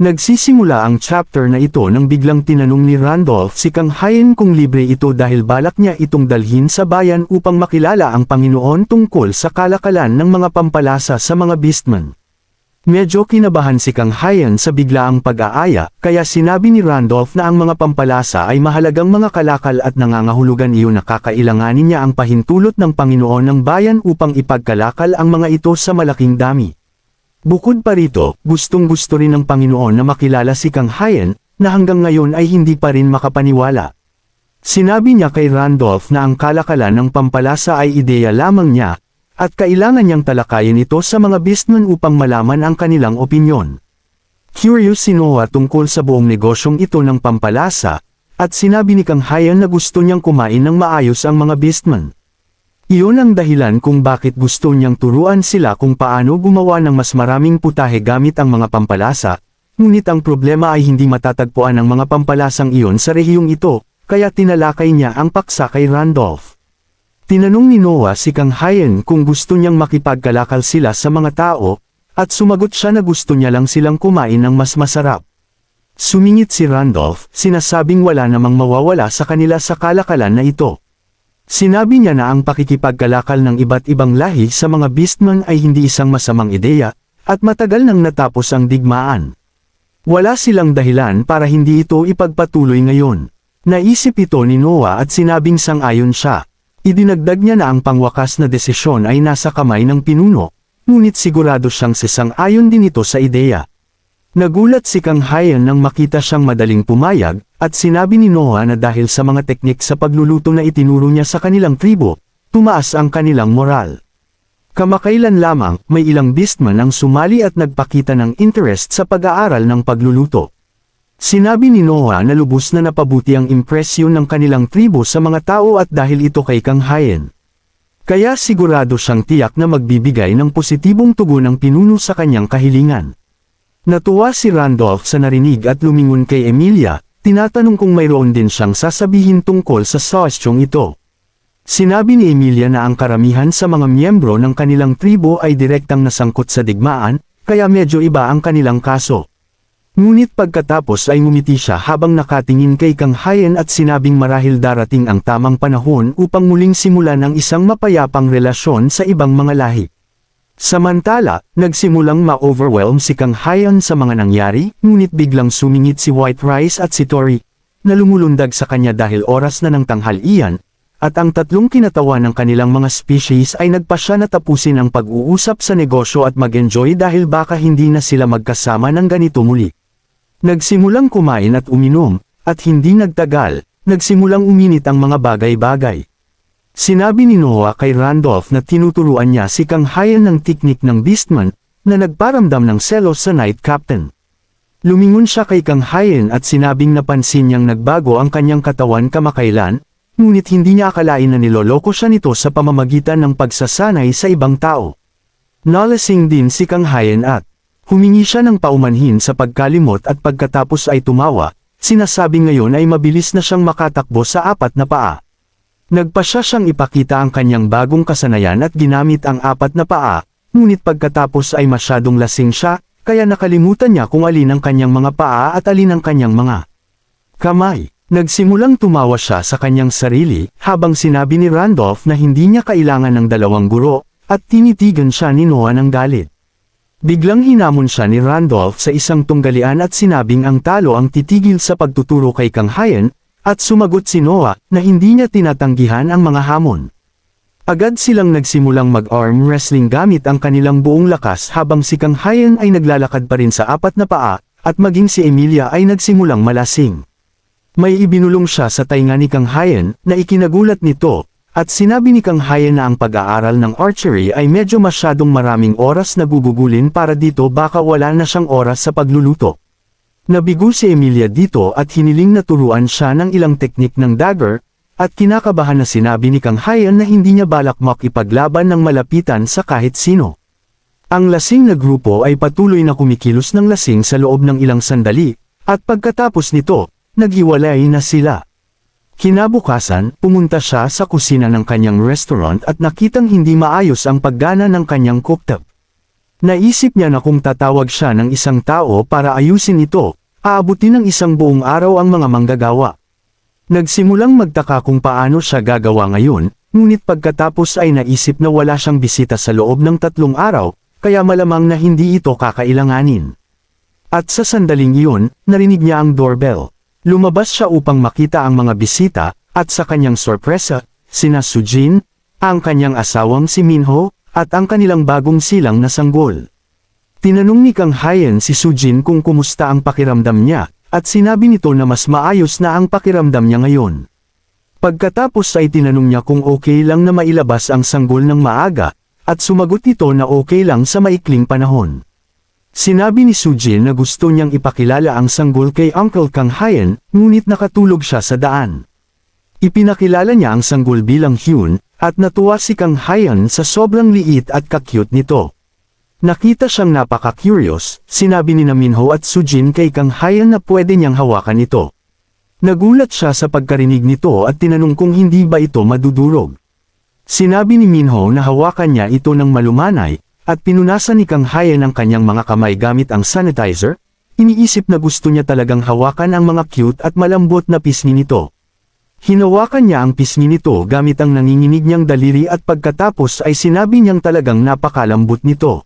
Nagsisimula ang chapter na ito nang biglang tinanong ni Randolph si Kang Hayan kung libre ito dahil balak niya itong dalhin sa bayan upang makilala ang Panginoon tungkol sa kalakalan ng mga pampalasa sa mga beastmen. Medyo kinabahan si Kang Hayan sa biglaang pag-aaya, kaya sinabi ni Randolph na ang mga pampalasa ay mahalagang mga kalakal at nangangahulugan iyon na kakailanganin niya ang pahintulot ng Panginoon ng bayan upang ipagkalakal ang mga ito sa malaking dami. Bukod pa rito, gustong-gusto rin ng Panginoon na makilala si Kang Hayan, na hanggang ngayon ay hindi pa rin makapaniwala. Sinabi niya kay Randolph na ang kalakalan ng pampalasa ay ideya lamang niya, at kailangan niyang talakayin ito sa mga beastmen upang malaman ang kanilang opinyon. Curious si Noah tungkol sa buong negosyong ito ng pampalasa, at sinabi ni Kang Hayan na gusto niyang kumain ng maayos ang mga beastmen. Iyon ang dahilan kung bakit gusto niyang turuan sila kung paano gumawa ng mas maraming putahe gamit ang mga pampalasa, ngunit ang problema ay hindi matatagpuan ang mga pampalasang iyon sa rehiyong ito, kaya tinalakay niya ang paksa kay Randolph. Tinanong ni Noah si Kang Hayan kung gusto niyang makipagkalakal sila sa mga tao, at sumagot siya na gusto niya lang silang kumain ng mas masarap. Sumingit si Randolph, sinasabing wala namang mawawala sa kanila sa kalakalan na ito. Sinabi niya na ang pakikipagkalakal ng iba't ibang lahi sa mga beastmen ay hindi isang masamang ideya, at matagal nang natapos ang digmaan. Wala silang dahilan para hindi ito ipagpatuloy ngayon. Naisip ito ni Noah at sinabing sang-ayon siya. Idinagdag niya na ang pangwakas na desisyon ay nasa kamay ng pinuno, ngunit sigurado siyang sasang-ayon din ito sa ideya. Nagulat si Kang Hayan nang makita siyang madaling pumayag, at sinabi ni Noah na dahil sa mga teknik sa pagluluto na itinuro niya sa kanilang tribo, tumaas ang kanilang moral. Kamakailan lamang, may ilang beastmen ang sumali at nagpakita ng interest sa pag-aaral ng pagluluto. Sinabi ni Noah na lubos na napabuti ang impresyon ng kanilang tribo sa mga tao at dahil ito kay Kang Hayan. Kaya sigurado siyang tiyak na magbibigay ng positibong tugon ang pinuno sa kanyang kahilingan. Natuwa si Randolph sa narinig at lumingon kay Emilia, tinatanong kung mayroon din siyang sasabihin tungkol sa sawastyong ito. Sinabi ni Emilia na ang karamihan sa mga miyembro ng kanilang tribo ay direktang nasangkot sa digmaan, kaya medyo iba ang kanilang kaso. Ngunit pagkatapos ay ngumiti siya habang nakatingin kay Kang Hayan at sinabing marahil darating ang tamang panahon upang muling simulan ang isang mapayapang relasyon sa ibang mga lahi. Samantala, nagsimulang ma-overwhelm si Kang Hayan sa mga nangyari, ngunit biglang sumingit si White Rice at si Tori, na lumulundag sa kanya dahil oras na ng tanghalian, at ang tatlong kinatawan ng kanilang mga species ay nagpasya na tapusin ang pag-uusap sa negosyo at mag-enjoy dahil baka hindi na sila magkasama ng ganito muli. Nagsimulang kumain at uminom, at hindi nagtagal, nagsimulang uminit ang mga bagay-bagay. Sinabi ni Noah kay Randolph na tinuturuan niya si Kang Hayan ng teknik ng beastman, na nagparamdam ng selos sa Night Captain. Lumingon siya kay Kang Hayan at sinabing napansin niyang nagbago ang kanyang katawan kamakailan, ngunit hindi niya akalain na niloloko siya nito sa pamamagitan ng pagsasanay sa ibang tao. Nalasing din si Kang Hayan at humingi siya ng paumanhin sa pagkalimot at pagkatapos ay tumawa, sinasabing ngayon ay mabilis na siyang makatakbo sa apat na paa. Nagpasya siyang ipakita ang kanyang bagong kasanayan at ginamit ang apat na paa, ngunit pagkatapos ay masyadong lasing siya, kaya nakalimutan niya kung alin ang kanyang mga paa at alin ang kanyang mga kamay. Nagsimulang tumawa siya sa kanyang sarili, habang sinabi ni Randolph na hindi niya kailangan ng dalawang guro, at tinitigan siya ni Noah ng galit. Biglang hinamon siya ni Randolph sa isang tunggalian at sinabing ang talo ang titigil sa pagtuturo kay Kang Hayan, at sumagot si Noah na hindi niya tinatanggihan ang mga hamon. Agad silang nagsimulang mag-arm wrestling gamit ang kanilang buong lakas habang si Kang Hayan ay naglalakad pa rin sa apat na paa, at maging si Emilia ay nagsimulang malasing. May ibinulong siya sa tainga ni Kang Hayan na ikinagulat nito, at sinabi ni Kang Hayan na ang pag-aaral ng archery ay medyo masyadong maraming oras na gugugulin para dito baka wala na siyang oras sa pagluluto. Nabigo si Emilia dito at hiniling na turuan siya ng ilang teknik ng dagger, at kinakabahan na sinabi ni Kang Hayan na hindi niya balak makipaglaban ng malapitan sa kahit sino. Ang lasing na grupo ay patuloy na kumikilos ng lasing sa loob ng ilang sandali, at pagkatapos nito, naghiwalay na sila. Kinabukasan, pumunta siya sa kusina ng kanyang restaurant at nakitang hindi maayos ang paggana ng kanyang cooktop. Naisip niya na kung tatawag siya ng isang tao para ayusin ito, aabutin ng isang buong araw ang mga manggagawa. Nagsimulang magtaka kung paano siya gagawa ngayon, ngunit pagkatapos ay naisip na wala siyang bisita sa loob ng 3 araw, kaya malamang na hindi ito kakailanganin. At sa sandaling iyon, narinig niya ang doorbell. Lumabas siya upang makita ang mga bisita, at sa kanyang sorpresa, sina Sujin, ang kanyang asawang si Minho, at ang kanilang bagong silang na sanggol. Tinanong ni Kang Hyen si Sujin kung kumusta ang pakiramdam niya, at sinabi nito na mas maayos na ang pakiramdam niya ngayon. Pagkatapos ay tinanong niya kung okay lang na mailabas ang sanggol ng maaga, at sumagot ito na okay lang sa maikling panahon. Sinabi ni Sujin na gusto niyang ipakilala ang sanggol kay Uncle Kang Hyen, ngunit nakatulog siya sa daan. Ipinakilala niya ang sanggol bilang Hyun, at natuwa si Kang Hyen sa sobrang liit at kakyut nito. Nakita siyang napaka-curious, sinabi ni Minho at Sujin kay Kang Hyen na pwede niyang hawakan ito. Nagulat siya sa pagkarinig nito at tinanong kung hindi ba ito madudurog. Sinabi ni Minho na hawakan niya ito ng malumanay, at pinunasan ni Kang Hyen ang kanyang mga kamay gamit ang sanitizer. Iniisip na gusto niya talagang hawakan ang mga cute at malambot na pisngi nito. Hinawakan niya ang pisngi nito gamit ang nanginginig niyang daliri at pagkatapos ay sinabi niyang talagang napakalambot nito.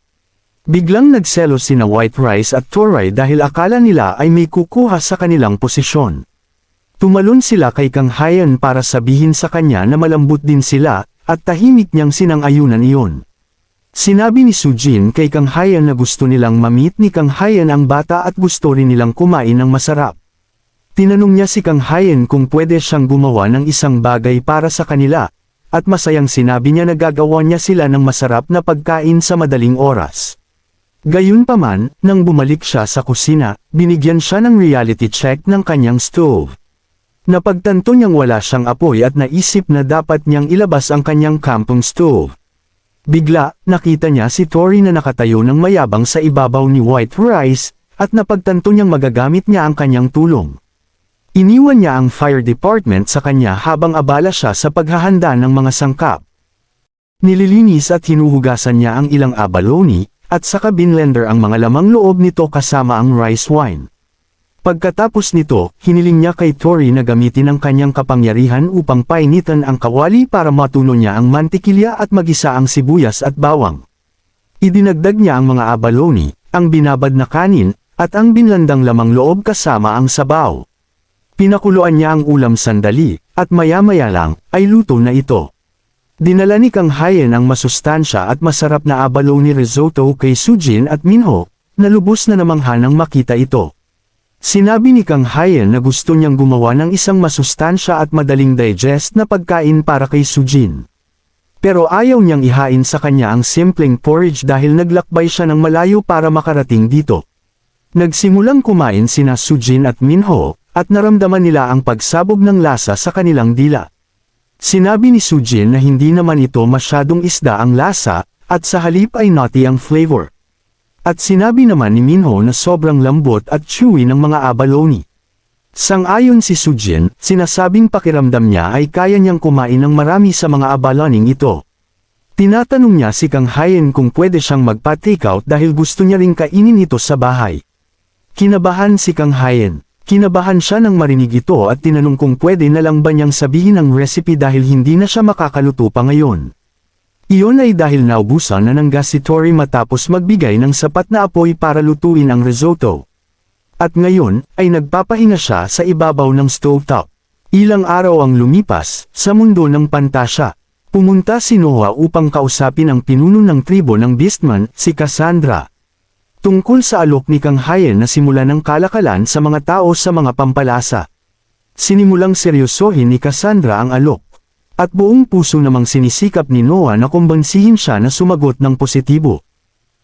Biglang nagselos sina White Rice at Toray dahil akala nila ay may kukuha sa kanilang posisyon. Tumalon sila kay Kang Hyen para sabihin sa kanya na malambot din sila, at tahimik niyang sinang-ayunan iyon. Sinabi ni Sujin kay Kang Hyen na gusto nilang ma-meet ni Kang Hyen ang bata at gusto rin nilang kumain ng masarap. Tinanong niya si Kang Hyen kung pwede siyang gumawa ng isang bagay para sa kanila, at masayang sinabi niya na gagawa niya sila ng masarap na pagkain sa madaling oras. Gayunpaman, nang bumalik siya sa kusina, binigyan siya ng reality check ng kanyang stove. Napagtanto niyang wala siyang apoy at naisip na dapat niyang ilabas ang kanyang kampong stove. Bigla, nakita niya si Tori na nakatayo ng mayabang sa ibabaw ni White Rice, at napagtanto niyang magagamit niya ang kanyang tulong. Iniwan niya ang fire department sa kanya habang abala siya sa paghahanda ng mga sangkap. Nililinis at hinuhugasan niya ang ilang abalone, at saka binlender ang mga lamang loob nito kasama ang rice wine. Pagkatapos nito, hiniling niya kay Tori na gamitin ang kanyang kapangyarihan upang painitan ang kawali para matuno niya ang mantikilya at magisa ang sibuyas at bawang. Idinagdag niya ang mga abalone, ang binabad na kanin, at ang binlandang lamang loob kasama ang sabaw. Pinakuluan niya ang ulam sandali, at maya-maya lang, ay luto na ito. Dinala ni Kang Hyen ang masustansya at masarap na abalone risotto kay Sujin at Minho, na lubos na namangha nang makita ito. Sinabi ni Kang Hyen na gusto niyang gumawa ng isang masustansya at madaling digest na pagkain para kay Sujin. Pero ayaw niyang ihain sa kanya ang simpleng porridge dahil naglakbay siya ng malayo para makarating dito. Nagsimulang kumain sina Sujin at Minho, at naramdaman nila ang pagsabog ng lasa sa kanilang dila. Sinabi ni Sujin na hindi naman ito masyadong isda ang lasa, at sa halip ay nutty ang flavor. At sinabi naman ni Minho na sobrang lambot at chewy ng mga abalone. Sang-ayon si Sujin, sinasabing pakiramdam niya ay kaya niyang kumain ng marami sa mga abaloning ito. Tinatanong niya si Kang Hyen kung pwede siyang magpa-takeout dahil gusto niya ring kainin ito sa bahay. Kinabahan si Kang Hyen. Kinabahan siya nang marinig ito at tinanong kung pwede na lang ba niyang sabihin ang recipe dahil hindi na siya makakaluto pa ngayon. Iyon ay dahil naubusan na ng gas si Tori matapos magbigay ng sapat na apoy para lutuin ang risotto. At ngayon, ay nagpapahinga siya sa ibabaw ng stovetop. Ilang araw ang lumipas, sa mundo ng Pantasya. Pumunta si Noah upang kausapin ang pinuno ng tribo ng Beastman, si Cassandra. Tungkol sa alok ni Kang Hyen na simula ng kalakalan sa mga tao sa mga pampalasa. Sinimulang seryosohin ni Cassandra ang alok. At buong puso namang sinisikap ni Noah na kumbansihin siya na sumagot ng positibo.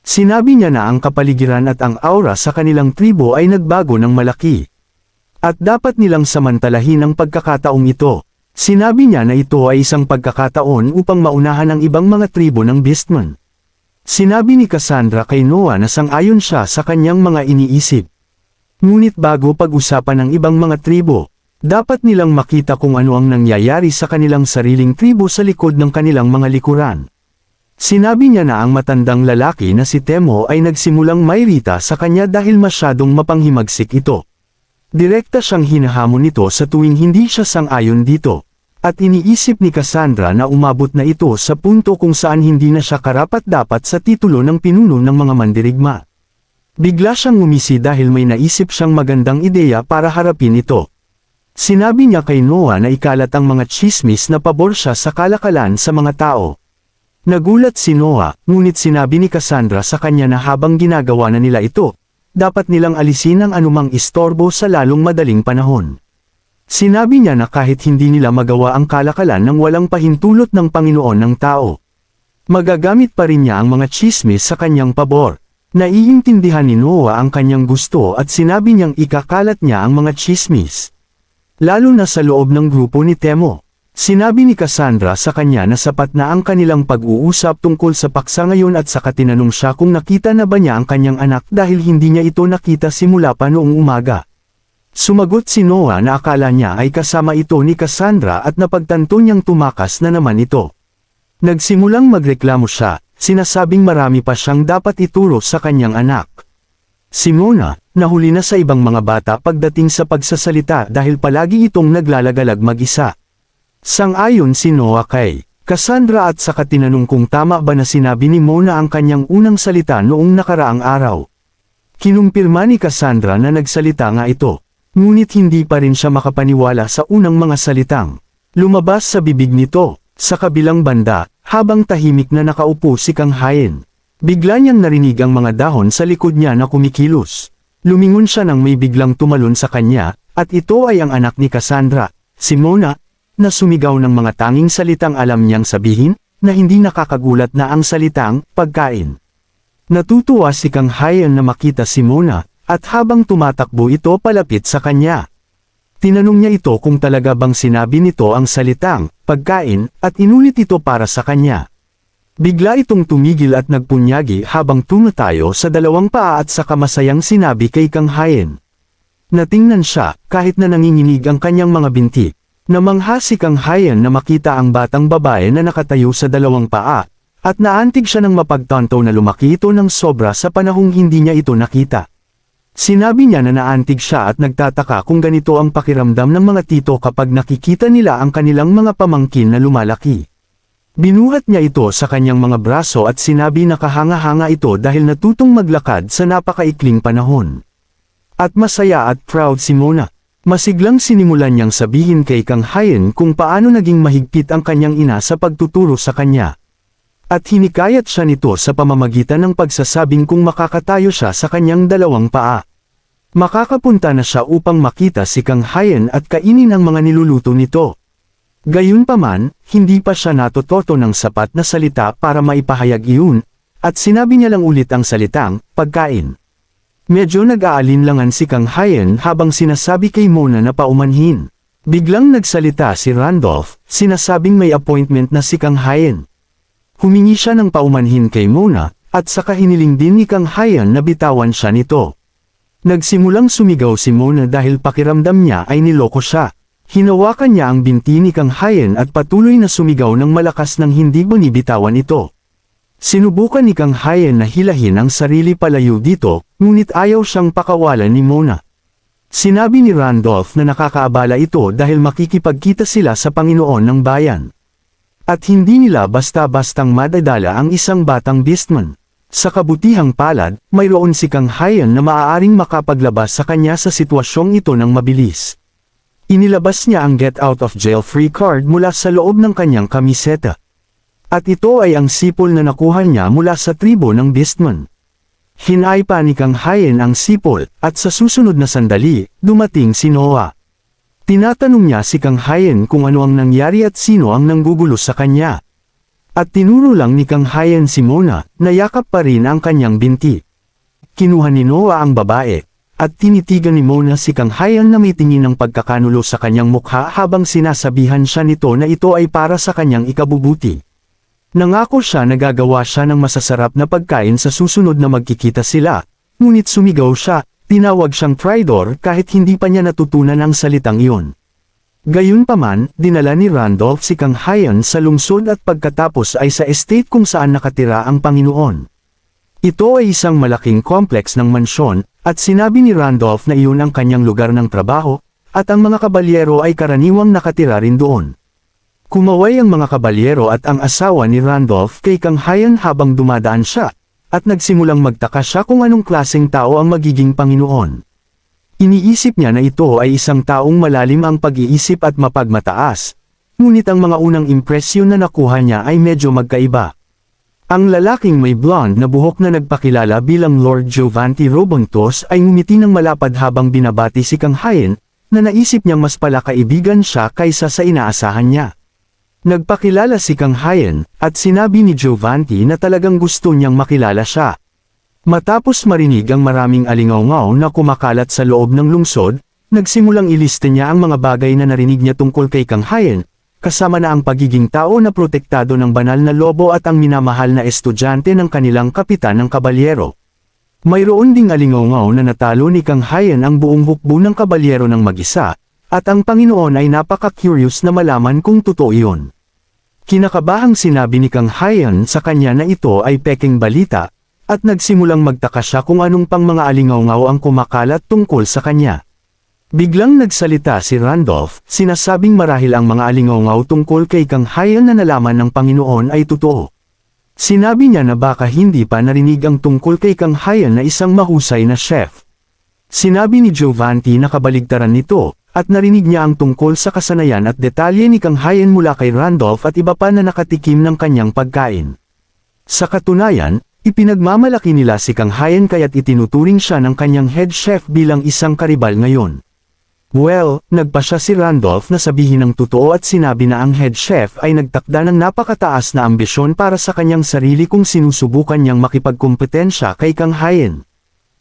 Sinabi niya na ang kapaligiran at ang aura sa kanilang tribo ay nagbago ng malaki. At dapat nilang samantalahin ang pagkakataong ito. Sinabi niya na ito ay isang pagkakataon upang maunahan ang ibang mga tribo ng Beastman. Sinabi ni Cassandra kay Noah na sang-ayon siya sa kanyang mga iniisip. Ngunit bago pag-usapan ng ibang mga tribo, dapat nilang makita kung ano ang nangyayari sa kanilang sariling tribo sa likod ng kanilang mga likuran. Sinabi niya na ang matandang lalaki na si Temo ay nagsimulang mairita sa kanya dahil masyadong mapanghimagsik ito. Direkta siyang hinahamon nito sa tuwing hindi siya sang-ayon dito. At iniisip ni Cassandra na umabot na ito sa punto kung saan hindi na siya karapat-dapat sa titulo ng pinuno ng mga mandirigma. Bigla siyang ngumisi dahil may naisip siyang magandang ideya para harapin ito. Sinabi niya kay Noah na ikalat ang mga tsismis na pabor siya sa kalakalan sa mga tao. Nagulat si Noah, ngunit sinabi ni Cassandra sa kanya na habang ginagawa na nila ito, dapat nilang alisin ang anumang istorbo sa lalong madaling panahon. Sinabi niya na kahit hindi nila magawa ang kalakalan ng walang pahintulot ng Panginoon ng tao, magagamit pa rin niya ang mga tsismis sa kanyang pabor. Naiintindihan ni Noah ang kanyang gusto at sinabi niyang ikakalat niya ang mga tsismis. Lalo na sa loob ng grupo ni Temo. Sinabi ni Cassandra sa kanya na sapat na ang kanilang pag-uusap tungkol sa paksa ngayon at saka tinanong siya kung nakita na ba niya ang kanyang anak dahil hindi niya ito nakita simula pa noong umaga. Sumagot si Noah na akala niya ay kasama ito ni Cassandra at napagtanto niyang tumakas na naman ito. Nagsimulang magreklamo siya, sinasabing marami pa siyang dapat ituro sa kanyang anak. Si Mona, nahuli na sa ibang mga bata pagdating sa pagsasalita dahil palagi itong naglalagalag mag-isa. Sang-ayon si Noah kay Cassandra at saka tinanong kung tama ba na sinabi ni Mona ang kanyang unang salita noong nakaraang araw. Kinumpirma ni Cassandra na nagsalita nga ito, ngunit hindi pa rin siya makapaniwala sa unang mga salitang lumabas sa bibig nito. Sa kabilang banda, habang tahimik na nakaupo si Kang Hayen, bigla niyang narinig ang mga dahon sa likod niya na kumikilos. Lumingon siya nang may biglang tumalon sa kanya, at ito ay ang anak ni Cassandra, si Mona, na sumigaw ng mga tanging salitang alam niyang sabihin, na hindi nakakagulat na ang salitang pagkain. Natutuwa si Kang Hayen na makita si Mona, at habang tumatakbo ito palapit sa kanya. Tinanong niya ito kung talaga bang sinabi nito ang salitang pagkain, at inulit ito para sa kanya. Bigla itong tumigil at nagpunyagi habang tumatayo sa dalawang paa at saka masayang sinabi kay Kang Hayen. Natingnan siya, kahit na nanginginig ang kanyang mga binti. Namangha si Kang Hayen na makita ang batang babae na nakatayo sa dalawang paa, at naantig siya ng mapagtanto na lumaki ito ng sobra sa panahong hindi niya ito nakita. Sinabi niya na naantig siya at nagtataka kung ganito ang pakiramdam ng mga tito kapag nakikita nila ang kanilang mga pamangkin na lumalaki. Binuhat niya ito sa kanyang mga braso at sinabi na kahanga-hanga ito dahil natutong maglakad sa napakaikling panahon. At masaya at proud si Mona. Masiglang sinimulan niyang sabihin kay Kang Hayen kung paano naging mahigpit ang kanyang ina sa pagtuturo sa kanya. At hinikayat siya nito sa pamamagitan ng pagsasabing kung makakatayo siya sa kanyang dalawang paa. Makakapunta na siya upang makita si Kang Hayen at kainin ang mga niluluto nito. Gayunpaman, hindi pa siya natutoto ng sapat na salita para maipahayag iyon, at sinabi niya lang ulit ang salitang pagkain. Medyo nag-aalinlangan si Kang Hayen habang sinasabi kay Mona na paumanhin. Biglang nagsalita si Randolph, sinasabing may appointment na si Kang Hayen. Humingi siya ng paumanhin kay Mona, at saka hiniling din ni Kang Hayen na bitawan siya nito. Nagsimulang sumigaw si Mona dahil pakiramdam niya ay niloko siya. Hinawakan niya ang binti ni Kang Hayen at patuloy na sumigaw ng malakas nang hindi binibitawan ito. Sinubukan ni Kang Hayen na hilahin ang sarili palayo dito, ngunit ayaw siyang pakawalan ni Mona. Sinabi ni Randolph na nakakaabala ito dahil makikipagkita sila sa Panginoon ng bayan. At hindi nila basta-bastang madadala ang isang batang beastman. Sa kabutihang palad, mayroon si Kang Hayen na maaaring makapaglabas sa kanya sa sitwasyong ito ng mabilis. Inilabas niya ang get out of jail free card mula sa loob ng kanyang kamiseta. At ito ay ang sipol na nakuha niya mula sa tribo ng beastman. Hinay pa ni Kang Hayen ang sipol, at sa susunod na sandali, dumating si Noah. Tinatanong niya si Kang Hayen kung ano ang nangyari at sino ang nanggugulo sa kanya. At tinuro lang ni Kang Hayen si Mona, na yakap pa rin ang kanyang binti. Kinuha ni Noah ang babae, at tinitigan ni Mona si Kang Hayen na may tingin ng pagkakanulo sa kanyang mukha habang sinasabihan siya nito na ito ay para sa kanyang ikabubuti. Nangako siya na gagawa siya ng masasarap na pagkain sa susunod na magkikita sila, ngunit sumigaw siya, tinawag siyang traidor kahit hindi pa niya natutunan ang salitang iyon. Gayunpaman, dinala ni Randolph si Kang Hayan sa lungsod at pagkatapos ay sa estate kung saan nakatira ang Panginoon. Ito ay isang malaking kompleks ng mansyon, at sinabi ni Randolph na iyon ang kanyang lugar ng trabaho, at ang mga kabalyero ay karaniwang nakatira rin doon. Kumaway ang mga kabalyero at ang asawa ni Randolph kay Kang Hayan habang dumadaan siya, at nagsimulang magtaka siya kung anong klaseng tao ang magiging Panginoon. Iniisip niya na ito ay isang taong malalim ang pag-iisip at mapagmataas, ngunit ang mga unang impresyon na nakuha niya ay medyo magkaiba. Ang lalaking may blonde na buhok na nagpakilala bilang Lord Giovanni Robontos ay ngumiti ng malapad habang binabati si Kang Hayan, na naisip niyang mas palakaibigan siya kaysa sa inaasahan niya. Nagpakilala si Kang Hayan, at sinabi ni Giovanni na talagang gusto niyang makilala siya. Matapos marinig ang maraming alingaw-ngaw na kumakalat sa loob ng lungsod, nagsimulang iliste niya ang mga bagay na narinig niya tungkol kay Kang Hayan, kasama na ang pagiging tao na protektado ng banal na lobo at ang minamahal na estudyante ng kanilang kapitan ng kabalyero. Mayroon ding alingaw-ngaw na natalo ni Kang Hayan ang buong hukbo ng kabalyero ng mag-isa, at ang Panginoon ay napaka-curious na malaman kung totoo iyon. Kinakabahang sinabi ni Kang Hayan sa kanya na ito ay pekeng balita, at nagsimulang magtaka siya kung anong pang mga alingaw-ngaw ang kumakalat tungkol sa kanya. Biglang nagsalita si Randolph, sinasabing marahil ang mga alingaw-ngaw tungkol kay Kang Hayan na nalaman ng Panginoon ay totoo. Sinabi niya na baka hindi pa narinig ang tungkol kay Kang Hayan na isang mahusay na chef. Sinabi ni Giovanni na kabaligtaran nito, at narinig niya ang tungkol sa kasanayan at detalye ni Kang Hayan mula kay Randolph at iba pa na nakatikim ng kanyang pagkain. Sa katunayan, ipinagmamalaki nila si Kang Hayan kaya't itinuturing siya ng kanyang head chef bilang isang karibal ngayon. Well, nagpa siya si Randolph na sabihin ng totoo at sinabi na ang head chef ay nagtakda ng napakataas na ambisyon para sa kanyang sarili kung sinusubukan niyang makipagkumpetensya kay Kang Hayan.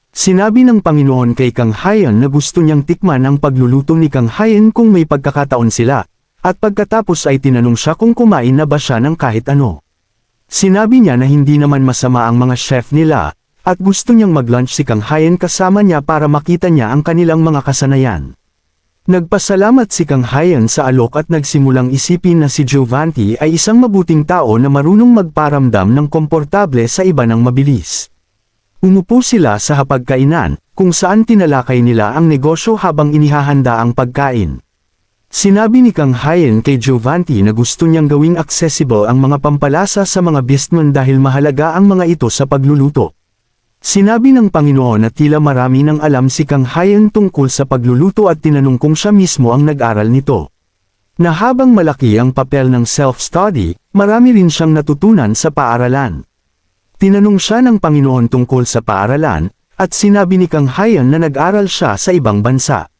Sinabi ng Panginoon kay Kang Hayan na gusto niyang tikman ang pagluluto ni Kang Hayan kung may pagkakataon sila, at pagkatapos ay tinanong siya kung kumain na ba siya ng kahit ano. Sinabi niya na hindi naman masama ang mga chef nila, at gusto niyang mag-lunch si Kang Hayan kasama niya para makita niya ang kanilang mga kasanayan. Nagpasalamat si Kang Hayan sa alok at nagsimulang isipin na si Giovanni ay isang mabuting tao na marunong magparamdam ng komportable sa iba ng mabilis. Umupo sila sa hapagkainan, kung saan tinalakay nila ang negosyo habang inihahanda ang pagkain. Sinabi ni Kang Hayan kay Giovanni na gusto niyang gawing accessible ang mga pampalasa sa mga businessman dahil mahalaga ang mga ito sa pagluluto. Sinabi ng Panginoon na tila marami nang alam si Kang Hayan tungkol sa pagluluto at tinanong kung siya mismo ang nag-aral nito. Na habang malaki ang papel ng self-study, marami rin siyang natutunan sa paaralan. Tinanong siya ng Panginoon tungkol sa paaralan, at sinabi ni Kang Hayan na nag-aral siya sa ibang bansa.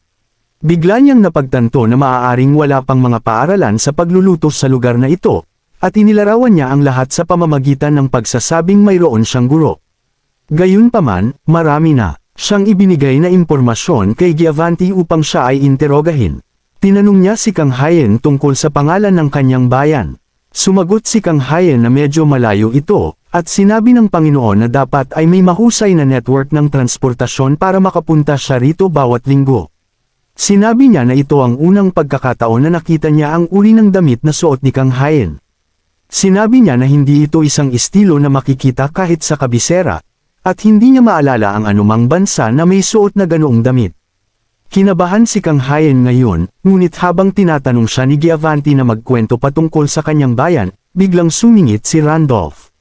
Bigla niyang napagtanto na maaaring wala pang mga paaralan sa pagluluto sa lugar na ito, at inilarawan niya ang lahat sa pamamagitan ng pagsasabing mayroon siyang guro. Gayunpaman, marami na siyang ibinigay na impormasyon kay Giovanni upang siya ay interogahin. Tinanong niya si Kang Hayan tungkol sa pangalan ng kanyang bayan. Sumagot si Kang Hayan na medyo malayo ito, at sinabi ng Panginoon na dapat ay may mahusay na network ng transportasyon para makapunta siya rito bawat linggo. Sinabi niya na ito ang unang pagkakataon na nakita niya ang uri ng damit na suot ni Kang Hayan. Sinabi niya na hindi ito isang estilo na makikita kahit sa kabisera, at hindi niya maalala ang anumang bansa na may suot na ganoong damit. Kinabahan si Kang Hayan ngayon, ngunit habang tinatanong siya ni Giovanni na magkwento patungkol sa kanyang bayan, biglang sumingit si Randolph.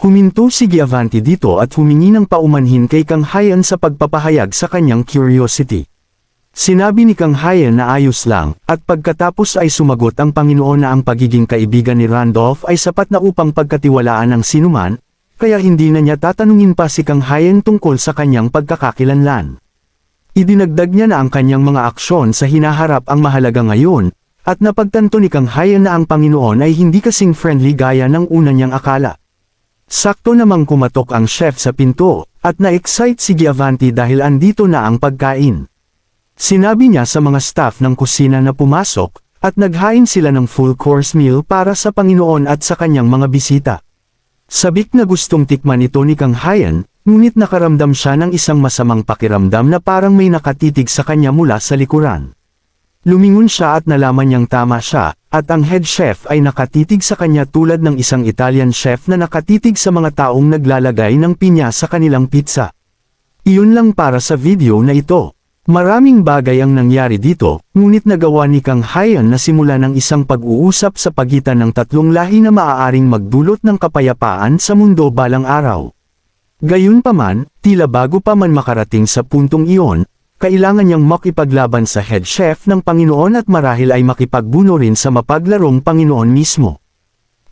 Huminto si Giovanni dito at humingi ng paumanhin kay Kang Hayan sa pagpapahayag sa kanyang curiosity. Sinabi ni Kang Hayan na ayos lang, at pagkatapos ay sumagot ang Panginoon na ang pagiging kaibigan ni Randolph ay sapat na upang pagkatiwalaan ng sinuman, kaya hindi na niya tatanungin pa si Kang Hayan tungkol sa kanyang pagkakakilanlan. Idinagdag niya na ang kanyang mga aksyon sa hinaharap ang mahalaga ngayon, at napagtanto ni Kang Hayan na ang Panginoon ay hindi kasing friendly gaya ng una niyang akala. Sakto namang kumatok ang chef sa pinto, at na-excite si Giovanni dahil andito na ang pagkain. Sinabi niya sa mga staff ng kusina na pumasok, at naghain sila ng full course meal para sa Panginoon at sa kanyang mga bisita. Sabik na gustong tikman ito ni Kang Hayan, ngunit nakaramdam siya ng isang masamang pakiramdam na parang may nakatitig sa kanya mula sa likuran. Lumingon siya at nalaman niyang tama siya, at ang head chef ay nakatitig sa kanya tulad ng isang Italian chef na nakatitig sa mga taong naglalagay ng pinya sa kanilang pizza. Iyon lang para sa video na ito. Maraming bagay ang nangyari dito, ngunit nagawa ni Kang Hayan na simula ng isang pag-uusap sa pagitan ng tatlong lahi na maaaring magdulot ng kapayapaan sa mundo balang araw. Gayunpaman, tila bago pa man makarating sa puntong iyon, kailangan niyang makipaglaban sa head chef ng Panginoon at marahil ay makipagbuno rin sa mapaglarong Panginoon mismo.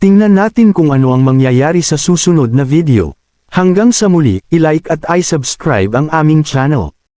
Tingnan natin kung ano ang mangyayari sa susunod na video. Hanggang sa muli, i-like at i-subscribe ang aming channel.